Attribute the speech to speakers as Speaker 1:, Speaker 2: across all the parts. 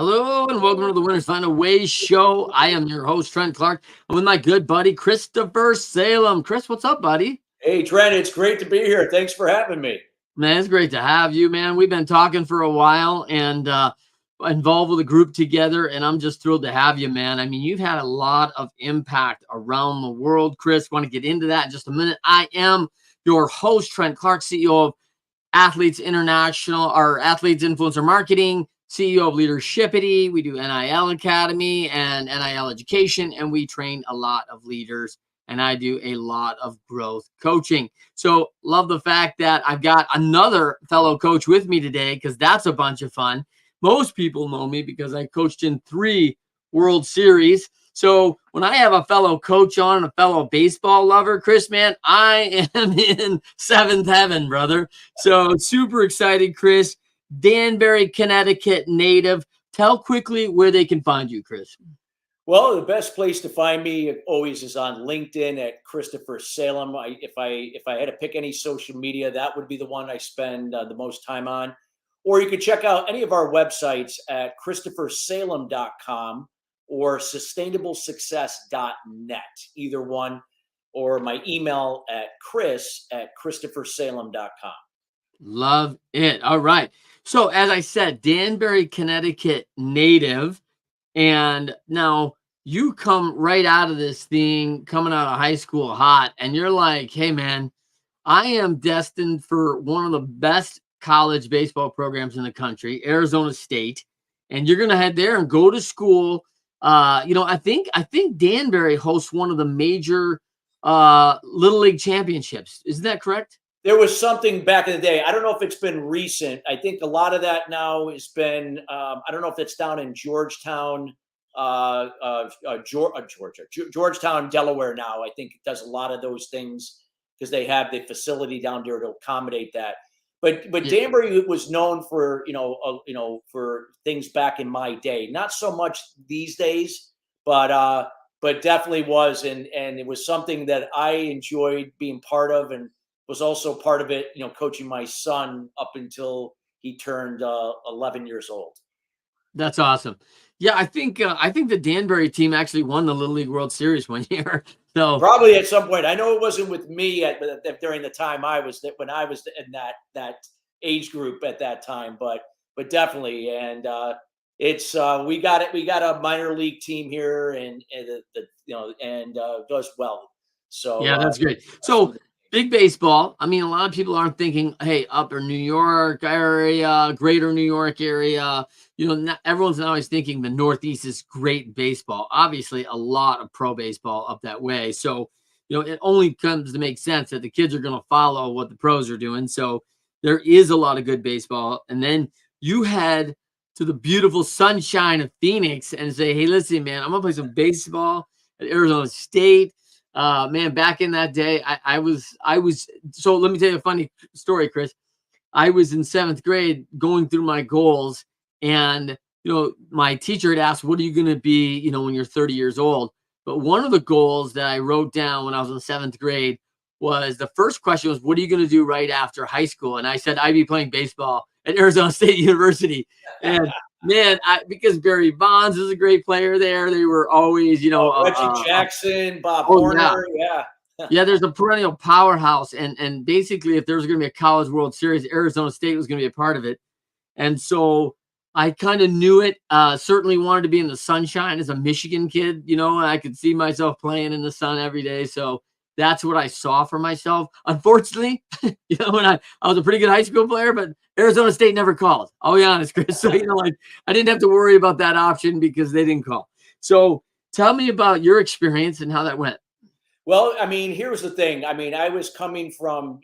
Speaker 1: Hello and welcome to the Winners Find a Way show. I am your host, Trent Clark. I'm with my good buddy, Christopher Salem. Chris, what's up, buddy?
Speaker 2: Hey, Trent, it's great to be here. Thanks for having me.
Speaker 1: Man, it's great to have you, man. We've been talking for a while and involved with a group together, and I'm just thrilled to have you, man. I mean, you've had a lot of impact around the world, Chris. Want to get into that in just a minute. I am your host, Trent Clark, CEO of Athletes International, or Athletes Influencer Marketing, CEO of Leadershipity. We do NIL Academy and NIL education, and we train a lot of leaders. And I do a lot of growth coaching. So love the fact that I've got another fellow coach with me today because that's a bunch of fun. Most people know me because I coached in 3 World Series. So when I have a fellow coach on, a fellow baseball lover, Chris, man, I am in 7th heaven, brother. So super excited, Chris. Danbury, Connecticut native. Tell quickly where they can find you, Chris.
Speaker 2: Well, the best place to find me always is on LinkedIn at Christopher Salem. If I had to pick any social media, that would be the one I spend the most time on. Or you could check out any of our websites at christophersalem.com or sustainablesuccess.net, either one, or my email at chris@christophersalem.com.
Speaker 1: Love it. All right. So as I said, Danbury, Connecticut native. And now you come right out of this thing, coming out of high school hot, and you're like, hey, man, I am destined for one of the best college baseball programs in the country, Arizona State. And you're going to head there and go to school. I think Danbury hosts one of the major Little League championships. Isn't that correct?
Speaker 2: There was something back in the day. I don't know if it's been recent. I think a lot of that now has been. I don't know if it's down in Georgetown, Georgetown, Delaware. Now I think it does a lot of those things because they have the facility down there to accommodate that. But
Speaker 1: Yeah.
Speaker 2: Danbury was known for for things back in my day. Not so much these days, but definitely was, and it was something that I enjoyed being part of, and was also part of it, coaching my son up until he turned 11 years old.
Speaker 1: That's awesome. Yeah, I think the Danbury team actually won the Little League World Series one year. So
Speaker 2: Probably at some point. I know it wasn't with me during the time when I was in that age group at that time, but definitely. And it's we got it. We got a minor league team here, and does well. So
Speaker 1: yeah, that's great. So big baseball. I mean, a lot of people aren't thinking, hey, upper New York area, greater New York area. Not, everyone's not always thinking the Northeast is great baseball. Obviously, a lot of pro baseball up that way. So, it only comes to make sense that the kids are going to follow what the pros are doing. So there is a lot of good baseball. And then you head to the beautiful sunshine of Phoenix and say, hey, listen, man, I'm going to play some baseball at Arizona State. Man, back in that day, I was so let me tell you a funny story, Chris. I was in 7th grade going through my goals, and my teacher had asked, what are you going to be, when you're 30 years old? But one of the goals that I wrote down when I was in 7th grade was, the first question was, what are you going to do right after high school? And I said, I'd be playing baseball at Arizona State University. And man, because Barry Bonds is a great player there. They were always,
Speaker 2: Reggie Jackson, Bob
Speaker 1: oh yeah,
Speaker 2: Horner, yeah.
Speaker 1: yeah, there's a perennial powerhouse, and basically, if there was going to be a college World Series, Arizona State was going to be a part of it, and so I kind of knew it. Certainly wanted to be in the sunshine as a Michigan kid, and I could see myself playing in the sun every day. So that's what I saw for myself. Unfortunately, when I was a pretty good high school player, but Arizona State never called. I'll be honest, Chris. So like I didn't have to worry about that option because they didn't call. So tell me about your experience and how that went.
Speaker 2: Well, I mean, here's the thing. I mean, I was coming from,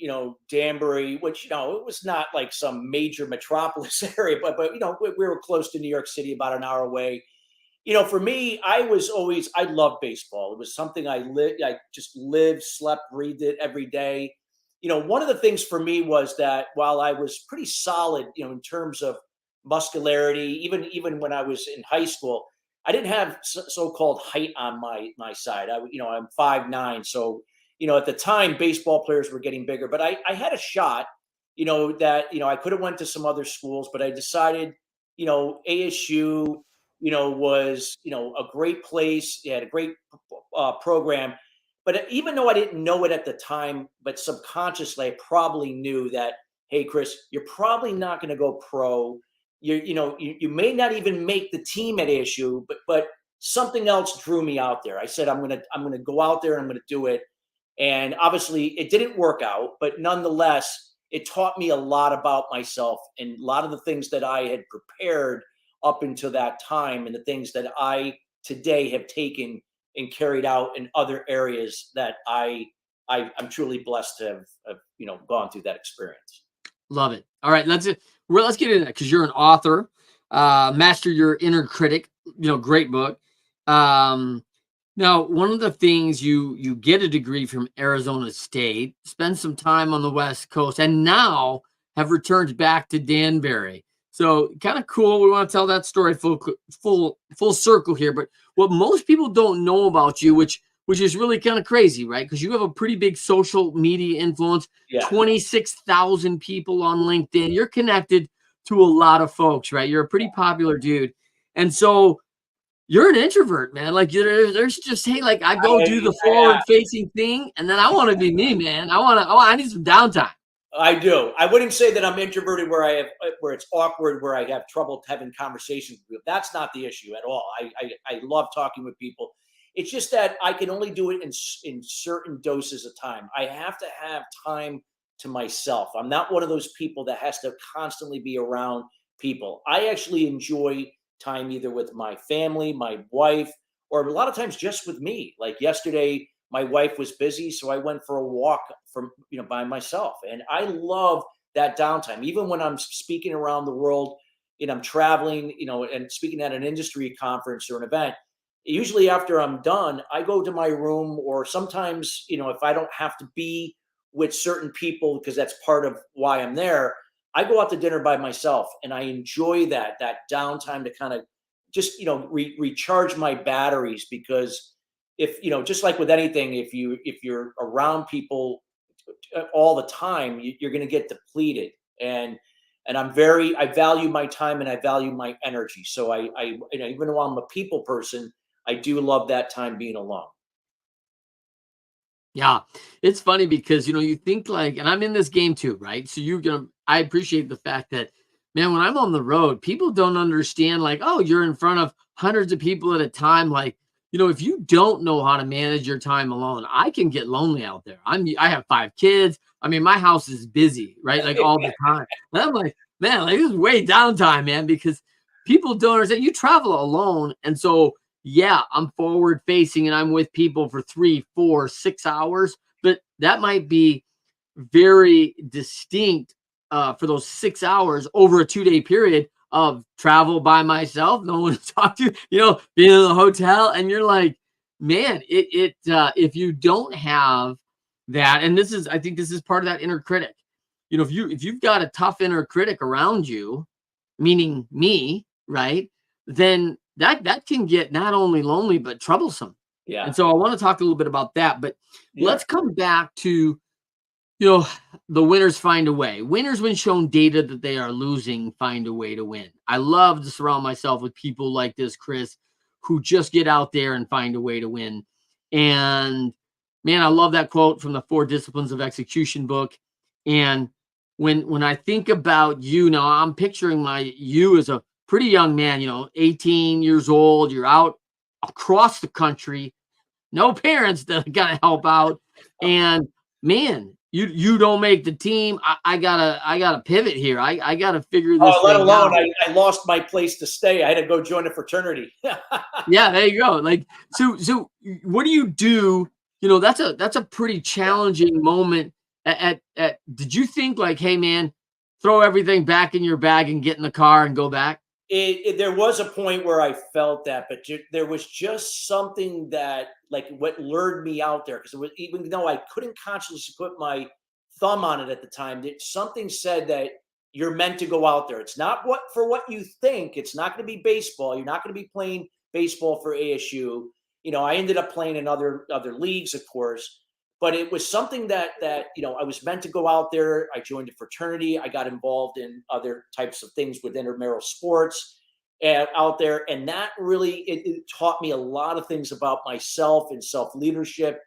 Speaker 2: Danbury, which, it was not like some major metropolis area, but we were close to New York City, about an hour away. For me, I loved baseball. It was something I just lived, slept, breathed it every day. One of the things for me was that while I was pretty solid, in terms of muscularity, even when I was in high school, I didn't have so-called height on my side. I'm 5'9", so at the time baseball players were getting bigger, but I had a shot. That I could have went to some other schools, but I decided ASU, was, a great place. It had a great program. But even though I didn't know it at the time, but subconsciously, I probably knew that, hey, Chris, you're probably not going to go pro. You may not even make the team at ASU, but something else drew me out there. I said, I'm gonna go out there and I'm gonna do it. And obviously, it didn't work out, but nonetheless, it taught me a lot about myself and a lot of the things that I had prepared up until that time, and the things that I today have taken and carried out in other areas that I'm truly blessed to have gone through that experience.
Speaker 1: Love it. All right, let's get into that because you're an author. Master Your Inner Critic. Great book. Um, Now, one of the things you get a degree from Arizona State, spend some time on the West Coast, and now have returned back to Danbury. So kind of cool. We want to tell that story full circle here. But what most people don't know about you, which is really kind of crazy, right? Because you have a pretty big social media influence,
Speaker 2: Yeah.
Speaker 1: 26,000 people on LinkedIn. You're connected to a lot of folks, right? You're a pretty popular dude. And so you're an introvert, man. Like there's just, hey, like I go do the forward facing thing, and then I want to be me, man. I need some downtime.
Speaker 2: I do. I wouldn't say that I'm introverted where it's awkward, where I have trouble having conversations with people. That's not the issue at all. I love talking with people. It's just that I can only do it in certain doses of time. I have to have time to myself. I'm not one of those people that has to constantly be around people. I actually enjoy time either with my family, my wife, or a lot of times just with me. Like yesterday, my wife was busy, so I went for a walk by myself, and I love that downtime. Even when I'm speaking around the world, and I'm traveling, and speaking at an industry conference or an event. Usually, after I'm done, I go to my room, or sometimes, if I don't have to be with certain people because that's part of why I'm there, I go out to dinner by myself, and I enjoy that downtime to kind of just recharge my batteries. Because if just like with anything, if you're around people all the time, you're going to get depleted. And I value my time and I value my energy. So even though I'm a people person, I do love that time being alone.
Speaker 1: Yeah, it's funny because you think like, and I'm in this game too, right? So I appreciate the fact that, man, when I'm on the road, people don't understand like, oh, you're in front of hundreds of people at a time. Like, if you don't know how to manage your time alone, I can get lonely out there. I have 5 kids. I mean, my house is busy, right? Like all the time. And I'm like, man, like this is way downtime, man, because people don't understand. You travel alone, and so yeah, I'm forward facing and I'm with people for 3, 4, 6 hours, but that might be very distinct for those 6 hours over a 2-day period of travel by myself, no one to talk to, being in the hotel. And you're like, man, if you don't have that, and I think this is part of that inner critic, if you've got a tough inner critic around you, meaning me, right? Then that can get not only lonely but troublesome.
Speaker 2: Yeah.
Speaker 1: And so I want to talk a little bit about that, but
Speaker 2: Yeah.
Speaker 1: let's come back to the winners find a way. Winners, when shown data that they are losing, find a way to win. I love to surround myself with people like this, Chris, who just get out there and find a way to win. And man, I love that quote from the 4 Disciplines of Execution book. And when I think about you now, I'm picturing you as a pretty young man, 18 years old. You're out across the country, no parents that gotta help out, and man, you don't make the team. I gotta pivot here. I gotta figure this
Speaker 2: Oh, let
Speaker 1: thing
Speaker 2: alone
Speaker 1: out.
Speaker 2: I lost my place to stay. I had to go join a fraternity.
Speaker 1: Yeah, there you go. Like, so what do you do? That's a pretty challenging moment. Did you think like, hey man, throw everything back in your bag and get in the car and go back?
Speaker 2: There was a point where I felt that, but there was just something that, like, what lured me out there, because it was, even though I couldn't consciously put my thumb on it at the time, that something said that you're meant to go out there. It's not what you think. It's not going to be baseball. You're not going to be playing baseball for ASU. I ended up playing in other leagues, of course, but it was something that I was meant to go out there. I joined a fraternity. I got involved in other types of things with intramural sports out there, and that really it taught me a lot of things about myself and self leadership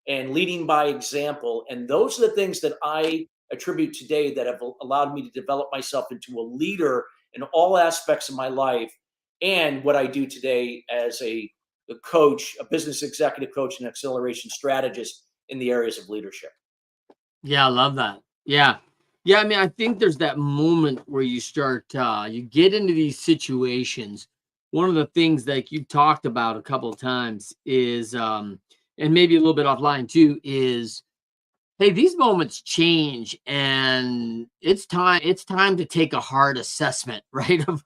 Speaker 2: and leading by example. And those are the things that I attribute today that have allowed me to develop myself into a leader in all aspects of my life, and what I do today as a coach, a business executive coach, and acceleration strategist in the areas of leadership.
Speaker 1: Yeah, I love that. Yeah. Yeah, I mean, I think there's that moment where you start you get into these situations. One of the things that you talked about a couple of times is and maybe a little bit offline too is hey, these moments change and it's time to take a hard assessment, right? Of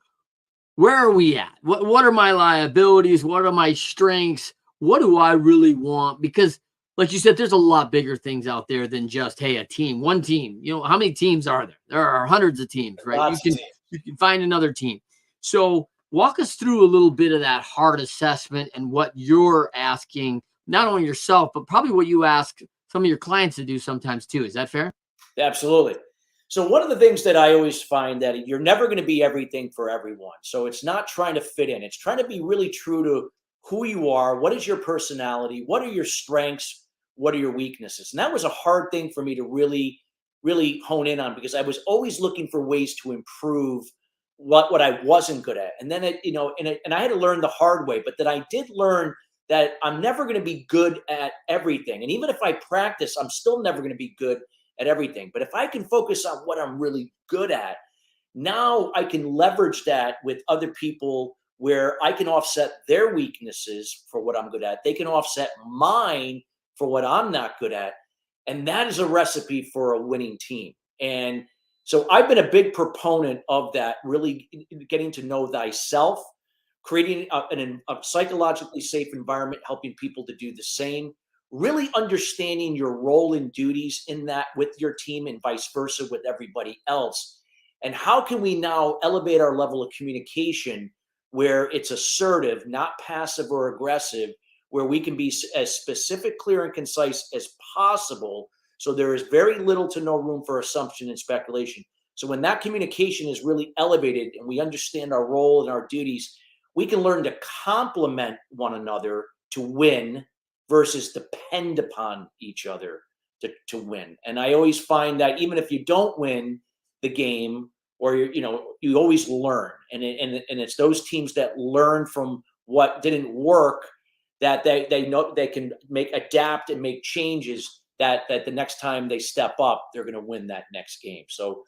Speaker 1: where are we at? What are my liabilities? What are my strengths? What do I really want? Because like you said, there's a lot bigger things out there than just, hey, a team, one team. You know, how many teams are there? There are hundreds of teams, right? You
Speaker 2: Lots of
Speaker 1: can
Speaker 2: teams.
Speaker 1: you can find another team. So walk us through a little bit of that hard assessment and what you're asking, not only yourself, but probably what you ask some of your clients to do sometimes too. Is that fair?
Speaker 2: Absolutely. So one of the things that I always find that you're never going to be everything for everyone. So it's not trying to fit in. It's trying to be really true to who you are. What is your personality? What are your strengths? What are your weaknesses? And that was a hard thing for me to really hone in on, because I was always looking for ways to improve what I wasn't good at. And then and I had to learn the hard way, but that I did learn that I'm never going to be good at everything. And even if I practice, I'm still never going to be good at everything. But if I can focus on what I'm really good at, now I can leverage that with other people where I can offset their weaknesses for what I'm good at. They can offset mine for what I'm not good at. And that is a recipe for a winning team. And so I've been a big proponent of that, really getting to know thyself, creating a psychologically safe environment, helping people to do the same, really understanding your role and duties in that with your team and vice versa with everybody else. And how can we now elevate our level of communication where it's assertive, not passive or aggressive, where we can be as specific, clear, and concise as possible. So there is very little to no room for assumption and speculation. So when that communication is really elevated and we understand our role and our duties, we can learn to complement one another to win versus depend upon each other to win. And I always find that even if you don't win the game, or you always learn, and it's those teams that learn from what didn't work, that they know they can adapt and make changes, that the next time they step up, they're going to win that next game. So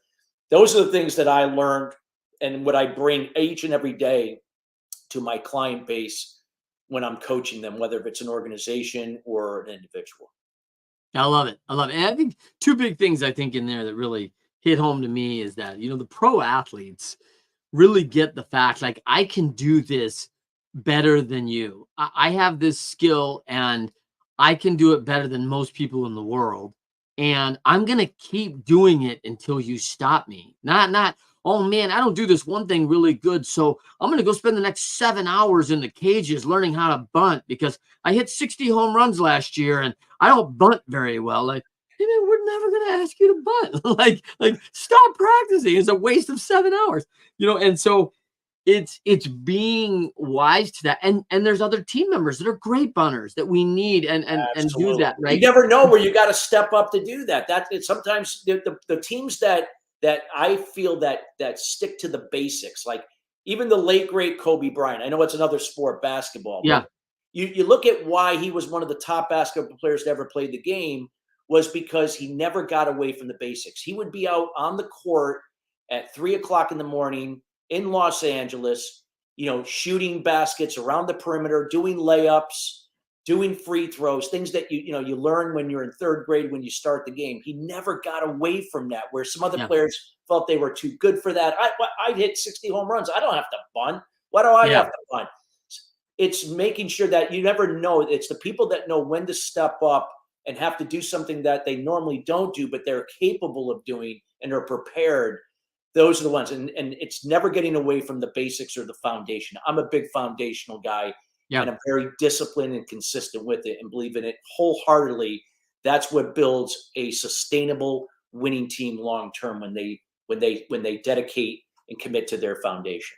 Speaker 2: those are the things that I learned and what I bring each and every day to my client base when I'm coaching them, whether it's an organization or an individual.
Speaker 1: I love it. I love it. And I think two big things I think in there that really hit home to me is that, the pro athletes really get the fact like I can do this better than you. I have this skill and I can do it better than most people in the world. And I'm gonna keep doing it until you stop me. Not, oh man, I don't do this one thing really good. So I'm gonna go spend the next 7 hours in the cages learning how to bunt because I hit 60 home runs last year and I don't bunt very well. Like, hey man, we're never gonna ask you to bunt. like stop practicing. It's a waste of 7 hours. And so it's being wise to that. And there's other team members that are great bunters that we need and do
Speaker 2: Absolutely.
Speaker 1: that,
Speaker 2: You
Speaker 1: right?
Speaker 2: never know where you got to step up to do that. That it's sometimes the teams that I feel that stick to the basics, like even the late great Kobe Bryant. I know it's another sport, basketball, but
Speaker 1: Yeah.
Speaker 2: you look at why he was one of the top basketball players to ever play the game was because he never got away from the basics. He would be out on the court at 3 o'clock in the morning in Los Angeles, shooting baskets around the perimeter, doing layups, doing free throws, things that you learn when you're in third grade when you start the game. He never got away from that, where some other
Speaker 1: Yeah.
Speaker 2: players felt they were too good for that. I'd hit 60 home runs. I don't have to bunt. Why do I
Speaker 1: Yeah.
Speaker 2: have to bunt? It's making sure that you never know. It's the people that know when to step up and have to do something that they normally don't do, but they're capable of doing and are prepared. Those are the ones. And it's never getting away from the basics or the foundation. I'm a big foundational guy,
Speaker 1: Yeah.
Speaker 2: and I'm very disciplined and consistent with it and believe in it wholeheartedly, That's what builds a sustainable winning team long term when they dedicate and commit to their foundation.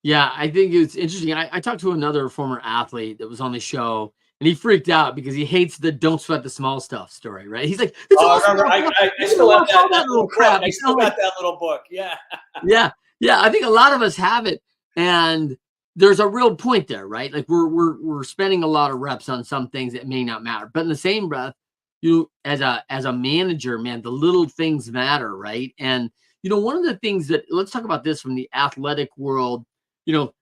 Speaker 1: Yeah, I think it's interesting. I talked to another former athlete that was on the show, and he freaked out because he hates the "don't sweat the small stuff" story. Right? He's like, "It's
Speaker 2: Oh,
Speaker 1: all
Speaker 2: I remember.
Speaker 1: small stuff.
Speaker 2: I
Speaker 1: You don't
Speaker 2: still have
Speaker 1: watch all
Speaker 2: that
Speaker 1: that little
Speaker 2: little book.
Speaker 1: crap."
Speaker 2: I
Speaker 1: You know,
Speaker 2: still
Speaker 1: like,
Speaker 2: got that little book. Yeah.
Speaker 1: yeah, yeah. I think a lot of us have it, and there's a real point there, right? Like we're spending a lot of reps on some things that may not matter, but in the same breath, you as a manager, man, the little things matter, right? And one of the things that let's talk about this from the athletic world,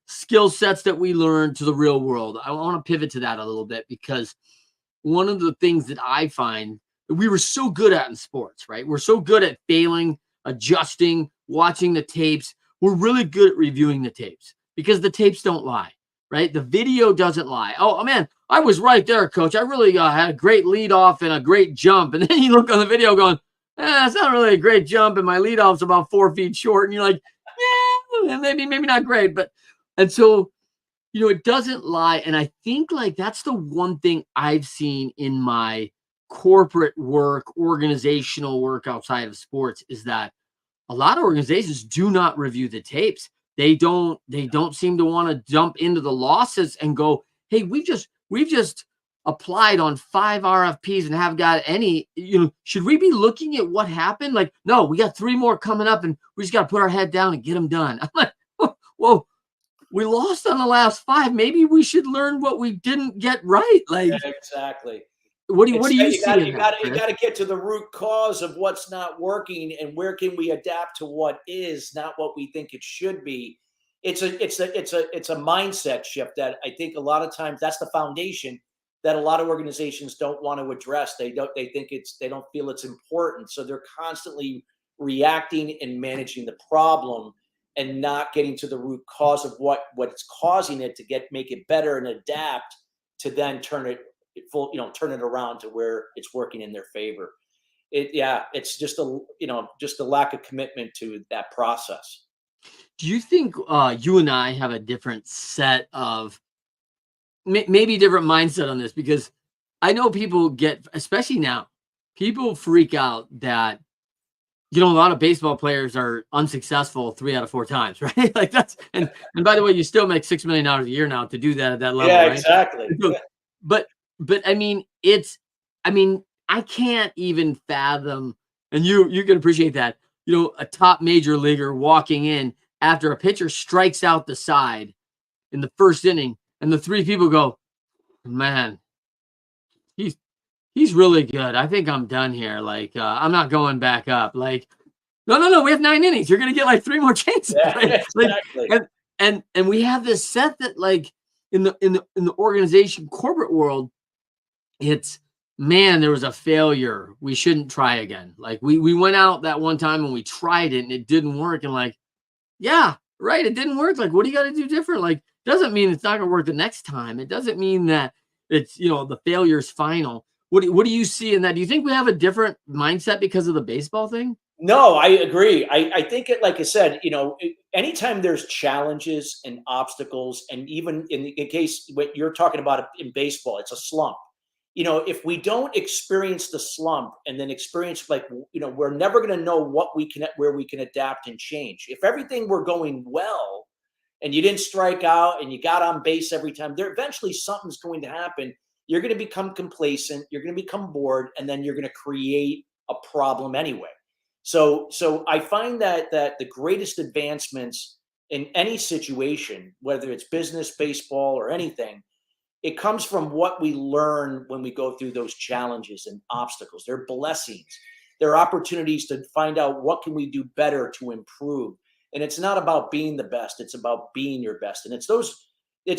Speaker 1: skill sets that we learn to the real world. I want to pivot to that a little bit because one of the things that I find that we were so good at in sports, right? We're so good at failing, adjusting, watching the tapes. We're really good at reviewing the tapes because the tapes don't lie, right? The video doesn't lie. Oh, man, I was right there, coach. I really had a great lead off and a great jump. And then you look on the video going, it's not really a great jump. And my lead off's about 4 feet short. And you're like, yeah, maybe not great. And so it doesn't lie. And I think like that's the one thing I've seen in my corporate work, organizational work outside of sports is that a lot of organizations do not review the tapes. They don't seem to want to jump into the losses and go, hey, we've just applied on 5 RFPs and have got any, should we be looking at what happened? Like, no, we got 3 more coming up and we just got to put our head down and get them done. I'm like, whoa, we lost on the last 5. Maybe we should learn what we didn't get right. Like,
Speaker 2: Exactly.
Speaker 1: what do
Speaker 2: It's
Speaker 1: you
Speaker 2: you
Speaker 1: see
Speaker 2: got
Speaker 1: in
Speaker 2: you
Speaker 1: that,
Speaker 2: got you
Speaker 1: Chris?
Speaker 2: got to get to the root cause of what's not working and where can we adapt to what is, not what we think it should be. It's a mindset shift that I think a lot of times that's the foundation that a lot of organizations don't want to address. They don't feel it's important. So they're constantly reacting and managing the problem and not getting to the root cause of what's causing it to make it better and adapt to then turn it around to where it's working in their favor. It's just a lack of commitment to that process.
Speaker 1: Do you think you and I have a different set of maybe different mindset on this? Because I know people get, especially now, people freak out that a lot of baseball players are unsuccessful 3 out of 4 times, right? Like and by the way, you still make $6 million a year now to do that at that level,
Speaker 2: Yeah,
Speaker 1: right?
Speaker 2: exactly.
Speaker 1: And so,
Speaker 2: Yeah.
Speaker 1: but I mean, I can't even fathom, and you can appreciate that, a top major leaguer walking in after a pitcher strikes out the side in the first inning, and the 3 people go, man, he's he's really good. I think I'm done here. Like, I'm not going back up. Like, no, no, no. We have 9 innings. You're gonna get like 3 more chances,
Speaker 2: Yeah,
Speaker 1: right? Like,
Speaker 2: exactly.
Speaker 1: and we have this set that like in the organization corporate world, it's man, there was a failure. We shouldn't try again. Like we went out that one time and we tried it and it didn't work. And like, yeah, right, it didn't work. Like, what do you got to do different? Like, doesn't mean it's not gonna work the next time. It doesn't mean that it's the failure's final. What do you see in that? Do you think we have a different mindset because of the baseball thing?
Speaker 2: No, I agree. I think like I said, anytime there's challenges and obstacles, and even in case what you're talking about in baseball, it's a slump. If we don't experience the slump and then experience we're never going to know where we can adapt and change. If everything were going well and you didn't strike out and you got on base every time, there eventually something's going to happen. You're going to become complacent, you're going to become bored, and then you're going to create a problem anyway. So I find that the greatest advancements in any situation, whether it's business, baseball, or anything, it comes from what we learn when we go through those challenges and obstacles. They're blessings. They're opportunities to find out what can we do better to improve. And it's not about being the best, it's about being your best. And it's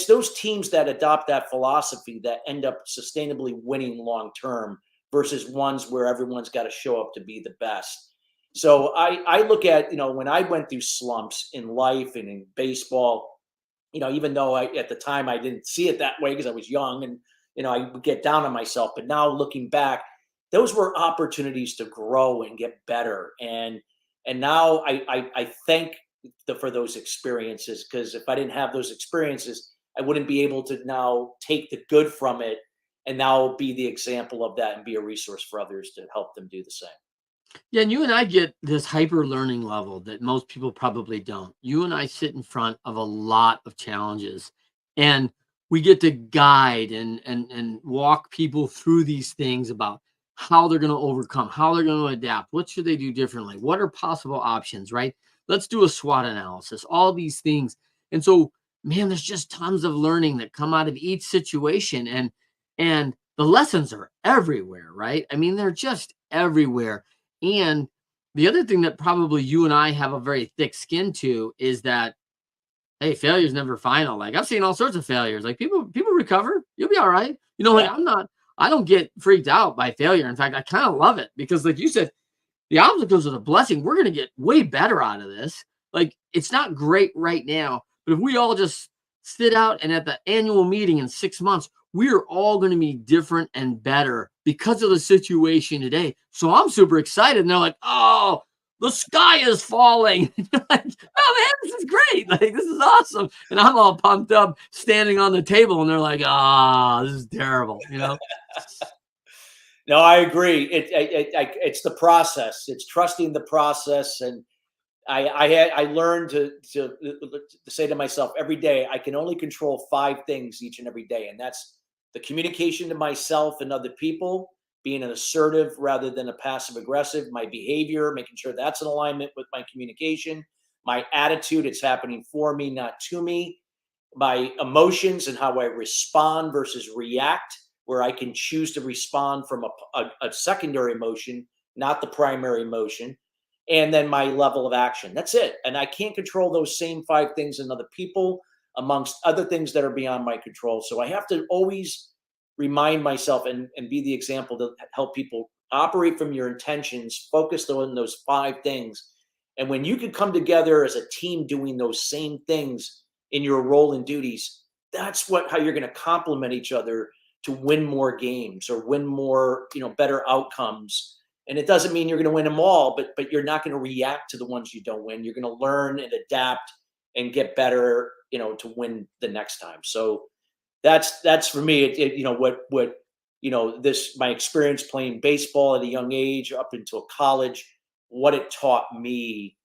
Speaker 2: those teams that adopt that philosophy that end up sustainably winning long term versus ones where everyone's got to show up to be the best. So I look at, when I went through slumps in life and in baseball, even though at the time I didn't see it that way because I was young and, I would get down on myself. But now looking back, those were opportunities to grow and get better. And now I thank for those experiences, because if I didn't have those experiences, I wouldn't be able to now take the good from it and now be the example of that and be a resource for others to help them do the same.
Speaker 1: Yeah, and you and I get this hyper learning level that most people probably don't. You and I sit in front of a lot of challenges, and we get to guide and walk people through these things about how they're going to overcome, how they're going to adapt, what should they do differently, what are possible options, right? Let's do a SWOT analysis, all these things. And so, man, there's just tons of learning that come out of each situation, and the lessons are everywhere, right? I mean, they're just everywhere. And the other thing that probably you and I have a very thick skin to is that, hey, failure's never final. Like, I've seen all sorts of failures. Like, people recover. You'll be all right. Like,
Speaker 2: Yeah.
Speaker 1: I don't get freaked out by failure. In fact, I kind of love it because, like you said, the obstacles are the blessing. We're going to get way better out of this. Like, it's not great right now, but if we all just sit out and at the annual meeting in 6 months, we are all going to be different and better because of the situation today. So I'm super excited. And they're like, oh, the sky is falling. You're like, oh man, this is great. Like, this is awesome. And I'm all pumped up standing on the table. And they're like, this is terrible.
Speaker 2: No, I agree. It's the process. It's trusting the process, and I learned to say to myself every day, I can only control 5 things each and every day, and that's the communication to myself and other people, being an assertive rather than a passive aggressive, my behavior, making sure that's in alignment with my communication, my attitude, it's happening for me, not to me, my emotions and how I respond versus react, where I can choose to respond from a secondary emotion, not the primary emotion, and then my level of action. That's it. And I can't control those same 5 things in other people, amongst other things that are beyond my control. So I have to always remind myself and be the example to help people operate from your intentions, focus on those 5 things. And when you can come together as a team doing those same things in your role and duties, that's how you're going to complement each other to win more games or win more, better outcomes. And it doesn't mean you're going to win them all, but you're not going to react to the ones you don't win. You're going to learn and adapt and get better, to win the next time. So that's for me. This my experience playing baseball at a young age up until college, what it taught me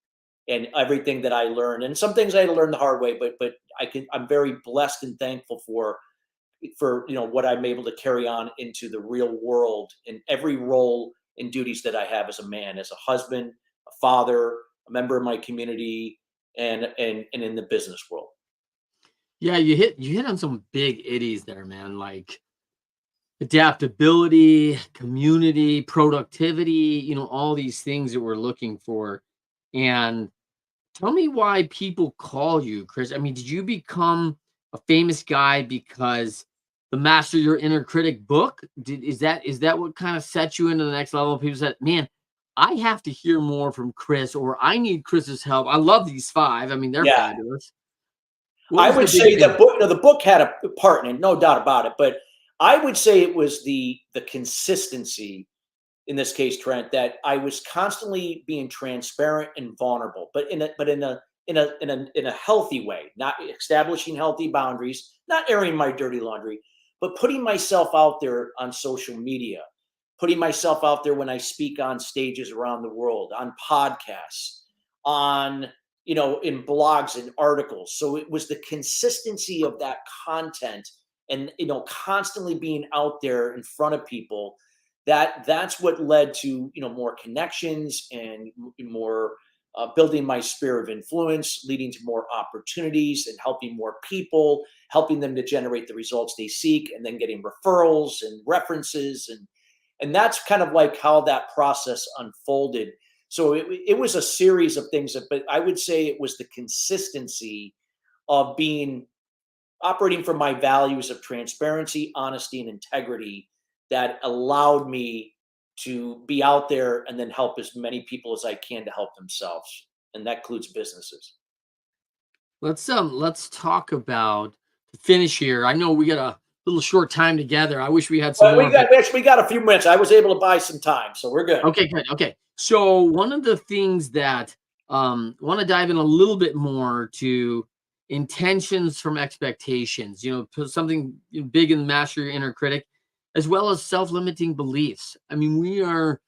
Speaker 2: and everything that I learned. And some things I had to learn the hard way, but I'm very blessed and thankful for what I'm able to carry on into the real world in every role and duties that I have as a man, as a husband, a father, a member of my community, and in the business world.
Speaker 1: Yeah, you hit on some big itties there, man. Like adaptability, community, productivity, all these things that we're looking for. And tell me why people call you, Chris. I mean, did you become a famous guy because the Master Your Inner Critic book? Is that what kind of set you into the next level? People said, man, I have to hear more from Chris, or I need Chris's help. I love these 5. I mean, they're
Speaker 2: Yeah,
Speaker 1: fabulous. What
Speaker 2: I
Speaker 1: was the
Speaker 2: would
Speaker 1: big
Speaker 2: say the
Speaker 1: thing?
Speaker 2: book. The book had a part in it, no doubt about it. But I would say it was the consistency in this case, Trent, that I was constantly being transparent and vulnerable, but in a healthy way, not establishing healthy boundaries, not airing my dirty laundry, but putting myself out there on social media, putting myself out there when I speak on stages around the world, on podcasts, on in blogs and articles. So it was the consistency of that content and constantly being out there in front of people that's what led to more connections and more building my sphere of influence, leading to more opportunities and helping more people, helping them to generate the results they seek, and then getting referrals and references, and that's kind of like how that process unfolded. So it was a series of things, but I would say it was the consistency of being operating from my values of transparency, honesty, and integrity that allowed me to be out there and then help as many people as I can to help themselves. And that includes businesses.
Speaker 1: Let's talk about the finish here. I know we got a little short time together. I wish we had some
Speaker 2: But
Speaker 1: more, but
Speaker 2: we got a few minutes. I was able to buy some time, so we're good.
Speaker 1: okay, good. Okay. So one of the things that want to dive in a little bit more to intentions from expectations, something big in Master Your Inner Critic. as well as self-limiting beliefs. I mean, we are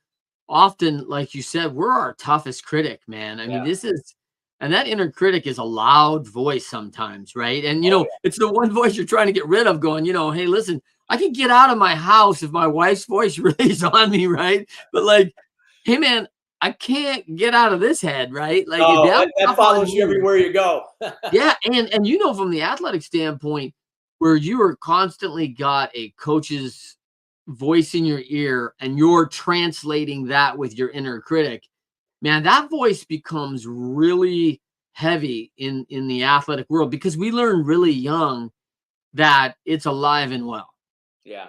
Speaker 1: often, like you said, we're our toughest critic, man. I mean,
Speaker 2: Yeah.
Speaker 1: this is, and that inner critic is a loud voice sometimes, right? And,
Speaker 2: Oh
Speaker 1: it's the one voice you're trying to get rid of going, hey, listen, I can get out of my house if my wife's voice really is on me, right? But like, hey, man, I can't get out of this head, right? Like, if
Speaker 2: no,
Speaker 1: I'm
Speaker 2: that
Speaker 1: tough on
Speaker 2: follows you
Speaker 1: you,
Speaker 2: everywhere you go.
Speaker 1: yeah, and from the athletic standpoint, where you are constantly got a coach's voice in your ear and you're translating that with your inner critic, man, that voice becomes really heavy in the athletic world because we learn really young that it's alive and well.
Speaker 2: Yeah,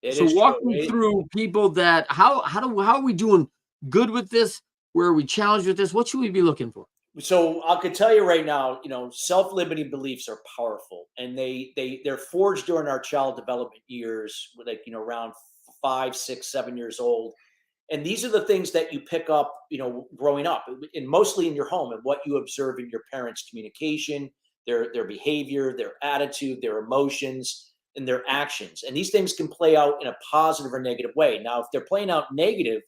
Speaker 2: it
Speaker 1: So
Speaker 2: is
Speaker 1: walk
Speaker 2: true.
Speaker 1: me through people that how are we doing good with this? Where are we challenged with this? What should we be looking for?
Speaker 2: So I could tell you right now, self-limiting beliefs are powerful, and they're forged during our child development years, like around 5, 6, 7 years old. And these are the things that you pick up, growing up, and mostly in your home, and what you observe in your parents' communication, their behavior, their attitude, their emotions, and their actions. And these things can play out in a positive or negative way. Now, if they're playing out negative,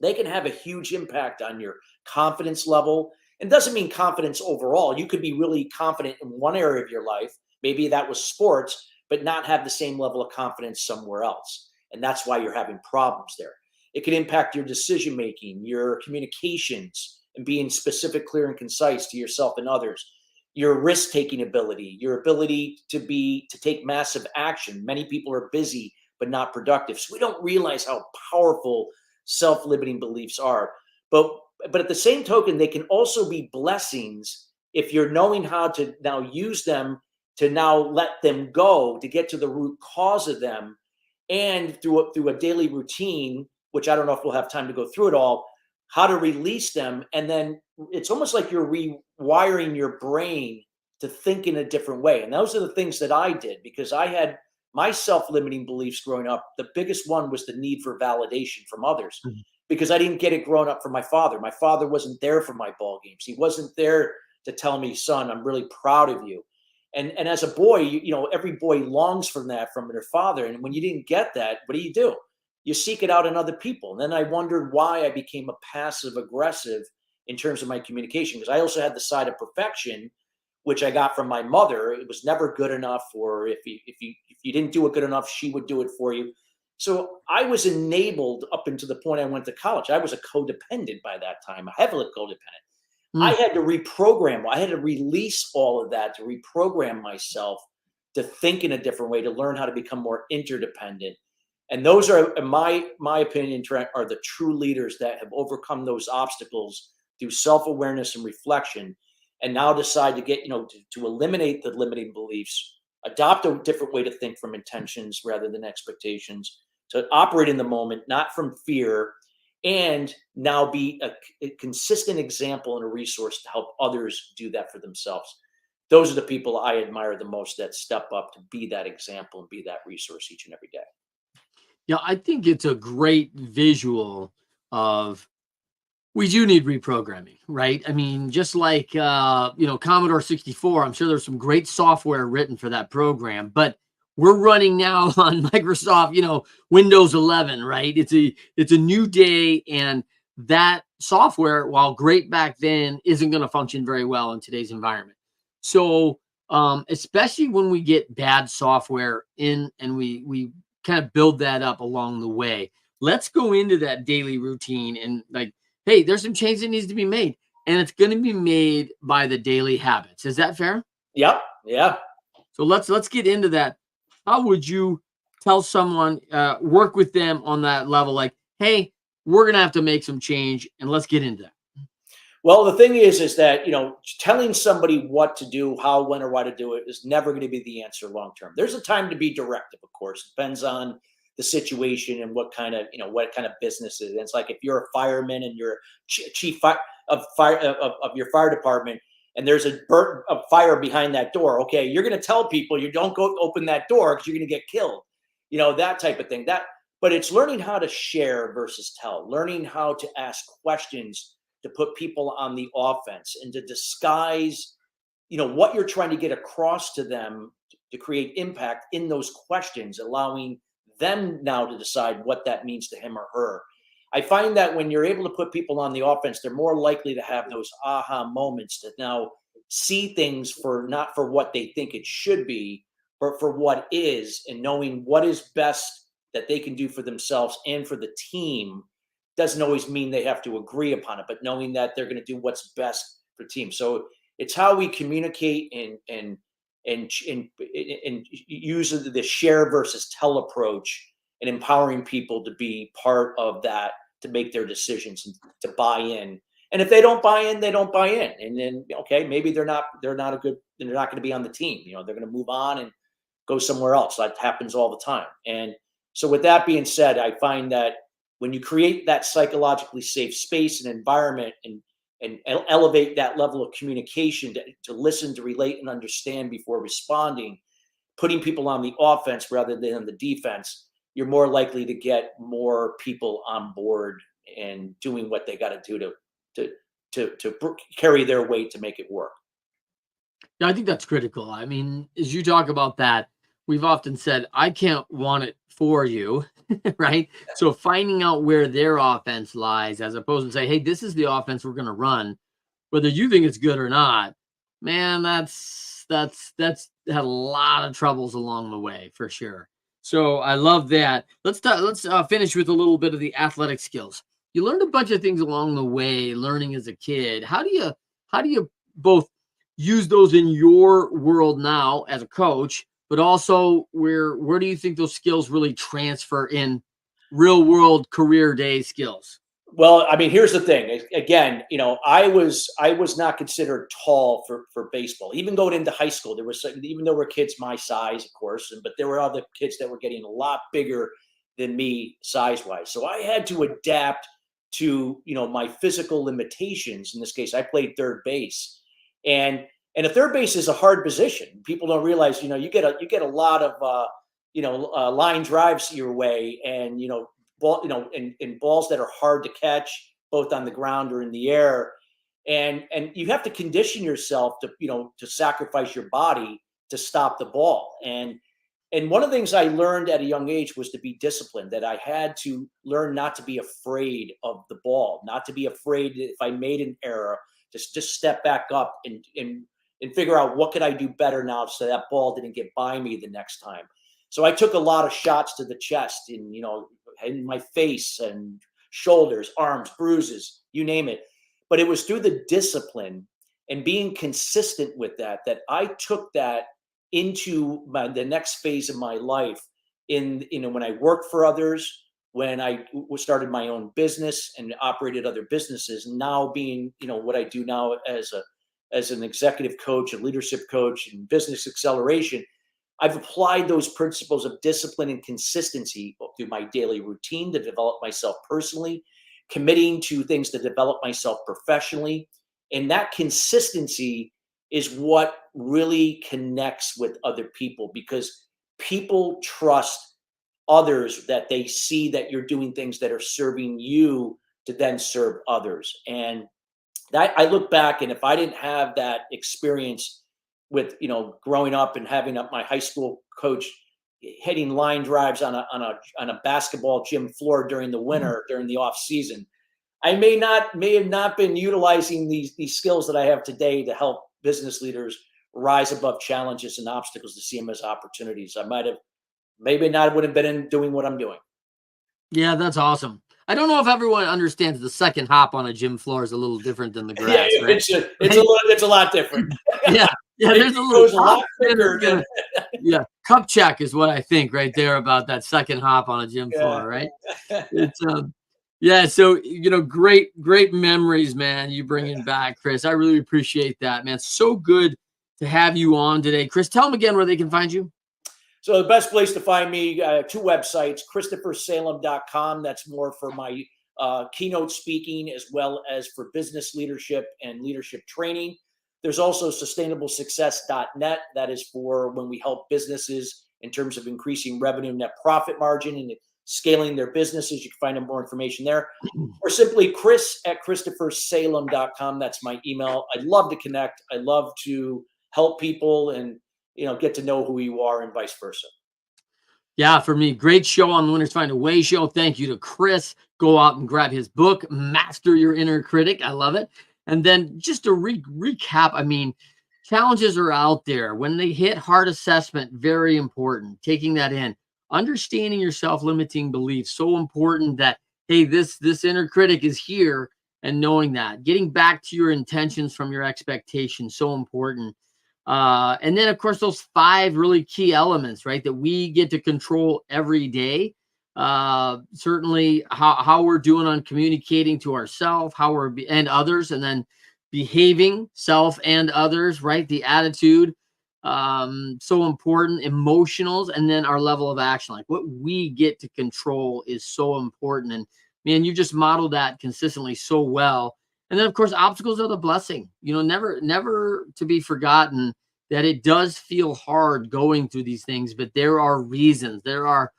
Speaker 2: they can have a huge impact on your confidence level. And doesn't mean confidence overall. You could be really confident in one area of your life. Maybe that was sports, but not have the same level of confidence somewhere else. And that's why you're having problems there. It can impact your decision making, your communications, and being specific, clear, and concise to yourself and others. Your risk taking ability, your ability to take massive action. Many people are busy but not productive. So we don't realize how powerful self-limiting beliefs are. But at the same token, they can also be blessings if you're knowing how to now use them, to now let them go, to get to the root cause of them, and through a daily routine, which I don't know if we'll have time to go through it all, how to release them. And then it's almost like you're rewiring your brain to think in a different way. And those are the things that I did, because I had my self-limiting beliefs growing up. The biggest one was the need for validation from others,
Speaker 1: Mhm.
Speaker 2: because I didn't get it growing up from my father. My father wasn't there for my ball games. He wasn't there to tell me, son, I'm really proud of you. And as a boy, every boy longs for that from their father. And when you didn't get that, what do? You seek it out in other people. And then I wondered why I became a passive aggressive in terms of my communication, because I also had the side of perfection, which I got from my mother. It was never good enough, or if you didn't do it good enough, she would do it for you. So I was enabled up until the point I went to college. I was a codependent by that time, a heavily codependent. I
Speaker 1: Mm.
Speaker 2: had to reprogram. I had to release all of that, to reprogram myself to think in a different way, to learn how to become more interdependent. And those are, in my opinion, Trent, are the true leaders that have overcome those obstacles through self-awareness and reflection, and now decide to get, to eliminate the limiting beliefs, adopt a different way to think from intentions rather than expectations, to operate in the moment, not from fear, and now be a consistent example and a resource to help others do that for themselves. Those are the people I admire the most, that step up to be that example and be that resource each and every day.
Speaker 1: Yeah, I think it's a great visual of we do need reprogramming, right? I mean, just like Commodore 64, I'm sure there's some great software written for that program, but we're running now on Microsoft, Windows 11, right? It's a new day, and that software, while great back then, isn't going to function very well in today's environment. So, especially when we get bad software in and we kind of build that up along the way. Let's go into that daily routine and like, hey, there's some change that needs to be made, and it's going to be made by the daily habits. Is that fair?
Speaker 2: Yep. Yeah.
Speaker 1: So let's get into that. How would you tell someone, work with them on that level? Like, hey, we're gonna have to make some change, and let's get into that.
Speaker 2: Well, the thing is that, telling somebody what to do, how, when, or why to do it is never going to be the answer long term. There's a time to be directive, of course. Depends on the situation and what kind of business it is. It's like if you're a fireman and you're chief of fire of your fire department, and there's a fire behind that door. Okay, you're going to tell people you don't go open that door because you're going to get killed. That type of thing. But it's learning how to share versus tell. Learning how to ask questions to put people on the offense, and to disguise, what you're trying to get across to them, to create impact in those questions, allowing them now to decide what that means to him or her. I find that when you're able to put people on the offense, they're more likely to have those aha moments to now see things for not for what they think it should be, but for what is, and knowing what is best that they can do for themselves and for the team doesn't always mean they have to agree upon it, but knowing that they're going to do what's best for the team. So it's how we communicate and use the share versus tell approach and empowering people to be part of that, to make their decisions and to buy in. And if they don't buy in, they don't buy in. And then, okay, maybe they're not going to be on the team. They're going to move on and go somewhere else. That happens all the time. And so with that being said, I find that when you create that psychologically safe space and environment and elevate that level of communication to listen, to relate, and understand before responding, putting people on the offense rather than the defense, you're more likely to get more people on board and doing what they got to do to carry their weight to make it work.
Speaker 1: Yeah, I think that's critical. I mean, as you talk about that, we've often said, I can't want it for you, right? So finding out where their offense lies, as opposed to say, hey, this is the offense we're going to run, whether you think it's good or not, man, that's had a lot of troubles along the way for sure. So I love that. Let's finish with a little bit of the athletic skills. You learned a bunch of things along the way, learning as a kid. How do you both use those in your world now as a coach, but also where do you think those skills really transfer in real world career day skills?
Speaker 2: Well, I mean, here's the thing. Again, I was not considered tall for baseball. Even going into high school, even though we're kids my size, of course, but there were other kids that were getting a lot bigger than me size wise. So I had to adapt to my physical limitations. In this case, I played third base, and a third base is a hard position. People don't realize, you get a lot of line drives your way, and and balls that are hard to catch, both on the ground or in the air. And you have to condition yourself to sacrifice your body to stop the ball. And one of the things I learned at a young age was to be disciplined, that I had to learn not to be afraid of the ball, not to be afraid that if I made an error, just step back up and figure out what could I do better now so that ball didn't get by me the next time. So I took a lot of shots to the chest and, in my face and shoulders, arms, bruises, you name it. But it was through the discipline and being consistent with that I took that into the next phase of my life. When I worked for others, when I started my own business and operated other businesses, now being what I do now as an executive coach, a leadership coach, and business acceleration. I've applied those principles of discipline and consistency through my daily routine to develop myself personally, committing to things to develop myself professionally. And that consistency is what really connects with other people, because people trust others, that they see that you're doing things that are serving you to then serve others. And that, I look back, and if I didn't have that experience with growing up and having my high school coach hitting line drives on a basketball gym floor during the winter, during the off season, I may have not been utilizing these skills that I have today to help business leaders rise above challenges and obstacles, to see them as opportunities. I maybe not would have been in doing what I'm doing.
Speaker 1: Yeah, that's awesome. I don't know if everyone understands the second hop on a gym floor is a little different than the grass,
Speaker 2: yeah,
Speaker 1: right?
Speaker 2: It's a lot different.
Speaker 1: yeah, there's a
Speaker 2: goes a
Speaker 1: little
Speaker 2: lot quicker.
Speaker 1: yeah, cup check is what I think right there about that second hop on a gym floor, right? It's yeah, so great memories, man. You bringing back, Chris. I really appreciate that, man. So good to have you on today, Chris. Tell them again where they can find you.
Speaker 2: So the best place to find me, two websites, ChristopherSalem.com. That's more for my keynote speaking, as well as for business leadership and leadership training. There's also sustainablesuccess.net. That is for when we help businesses in terms of increasing revenue, net profit margin, and scaling their businesses. You can find more information there. Or simply Chris@ChristopherSalem.com. That's my email. I'd love to connect. I love to help people and get to know who you are, and vice versa.
Speaker 1: Yeah, for me, great show on the Winners Find a Way show. Thank you to Chris. Go out and grab his book, Master Your Inner Critic. I love it. And then just to recap, I mean, challenges are out there. When they hit hard assessment, very important. Taking that in, understanding your self-limiting beliefs, so important that hey, this inner critic is here, and knowing that, getting back to your intentions from your expectations, so important. And then, of course, those five really key elements, right, that we get to control every day. Certainly, how we're doing on communicating to ourselves, and others, and then behaving self and others, right? The attitude, so important, emotionals, and then our level of action, like what we get to control is so important. And man, you just modeled that consistently so well. And then, of course, obstacles are the blessing. Never to be forgotten that it does feel hard going through these things, but there are reasons, there are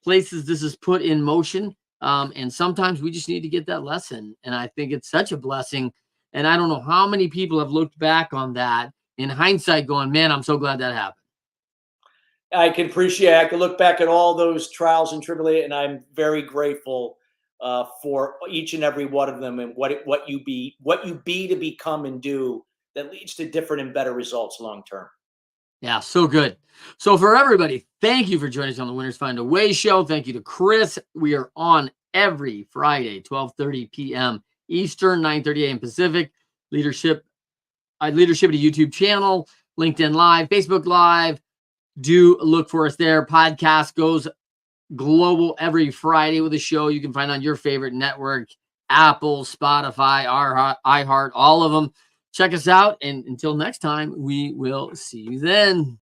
Speaker 1: places this is put in motion. And sometimes we just need to get that lesson. And I think it's such a blessing. And I don't know how many people have looked back on that in hindsight going, man, I'm so glad that happened.
Speaker 2: I can appreciate. I can look back at all those trials and tribulations, and I'm very grateful for each and every one of them, and what you be to become and do that leads to different and better results long term.
Speaker 1: Yeah, so good. So for everybody, thank you for joining us on the Winners Find a Way show. Thank you to Chris. We are on every Friday, 12:30 p.m. Eastern, 9:30 a.m. Pacific. Leadership, Leadership at a YouTube channel, LinkedIn Live, Facebook Live. Do look for us there. Podcast goes global every Friday with a show you can find on your favorite network, Apple, Spotify, iHeart, all of them. Check us out. And until next time, we will see you then.